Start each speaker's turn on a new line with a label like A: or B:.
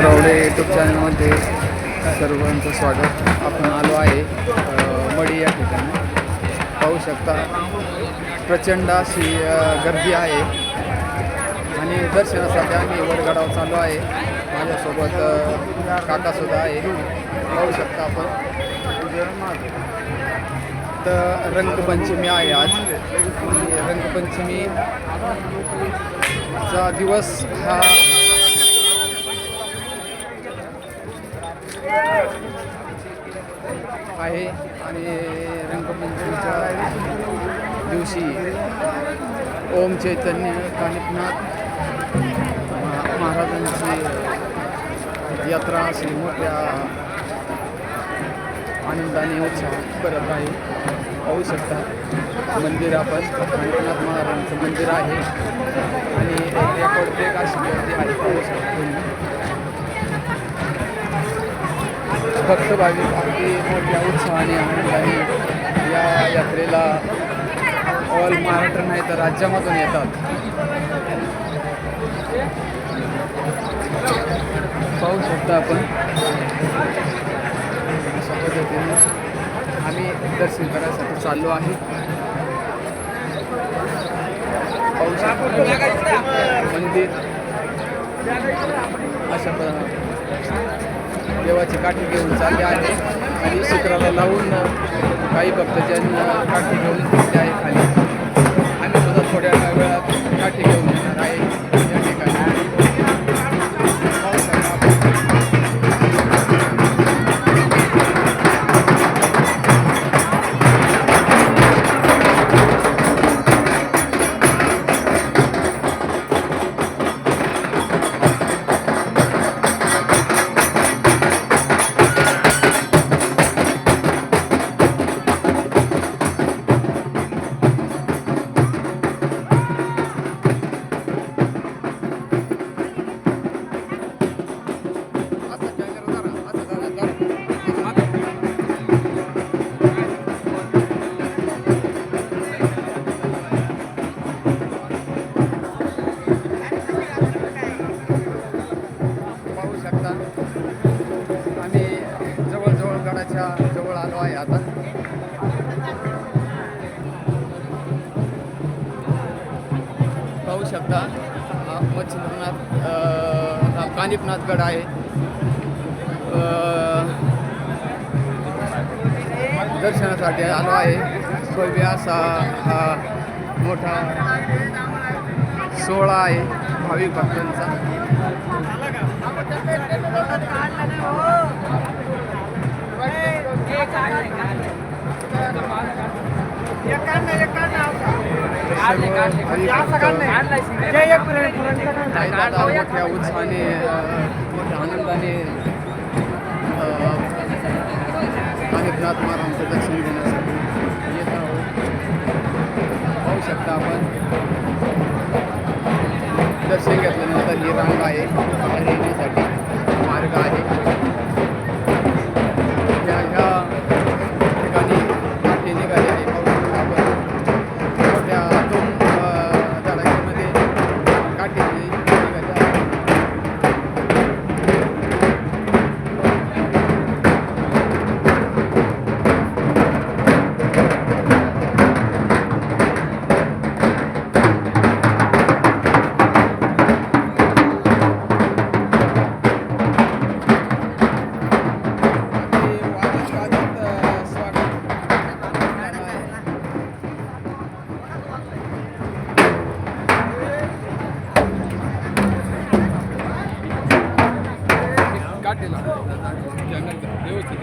A: Rowdy YouTube चॅनलमध्ये सर्वांचं स्वागत. आपण आलो आहे मडी या ठिकाणी. पाहू शकता प्रचंड अशी गर्दी आहे आणि दर्शनासाठी आम्ही वडगडावर चालू आहे. माझ्यासोबत काकासुद्धा आहे. पाहू शकता आपण. तर रंगपंचमी आहे आज. रंगपंचमीचा दिवस हा आहे आणि रंगपंचमीच्या दिवशी ओम चैतन्य कानिपनाथ महाराजांची यात्रा अशी मोठ्या आनंदाने उत्साह करत आहे. पाहू शकता मंदिर आपण कानिपनाथ महाराजांचं मंदिर आहे आणि रेकॉर्ड एक अशी गर्दी आहे. पाहू शकता तुम्ही. भक्त भाविक अगदी मोठ्या उत्साहाने आनंदाने या यात्रेला ऑल महाराष्ट्र नाही तर राज्यामधून येतात. पाहू शकता आपण. अशा पद्धतीने आम्ही दर्शन करायसाठी चाललो आहे. पाहू शकता मंदिर अशा देवाची काठी घेऊन चालले आहे आणि शिखराला लावून काही भक्तजन काठी घेऊन बसले आहे खाली. आम्ही सुद्धा थोड्या वेळात काठी घेऊन येणार आहे या ठिकाणी. आम्ही जवळ गडाच्या जवळ आलो आहे आता. पाहू शकता मच्छिंद्रनाथ कानिपनाथ गड आहे. दर्शनासाठी आलो आहे. भव्य असा हा मोठा सोहळा आहे भाविक भक्तांचा. मोठ्या उत्साहाने मोठ्या आनंदाने कानिपनाथ महाराजांचं दर्शन घेण्यासाठी येत आहोत. पाहू शकता आपण. दर्शन घेतल्यानंतर ही रांग आहे. बाहेर येण्यासाठी मार्ग आहे. ह्या ठिकाणी काठी निघालेली पाहू शकता आपण. मोठ्या दोन धडाक्यामध्ये काठी निघाली आहे. काटेला व्यवस्थित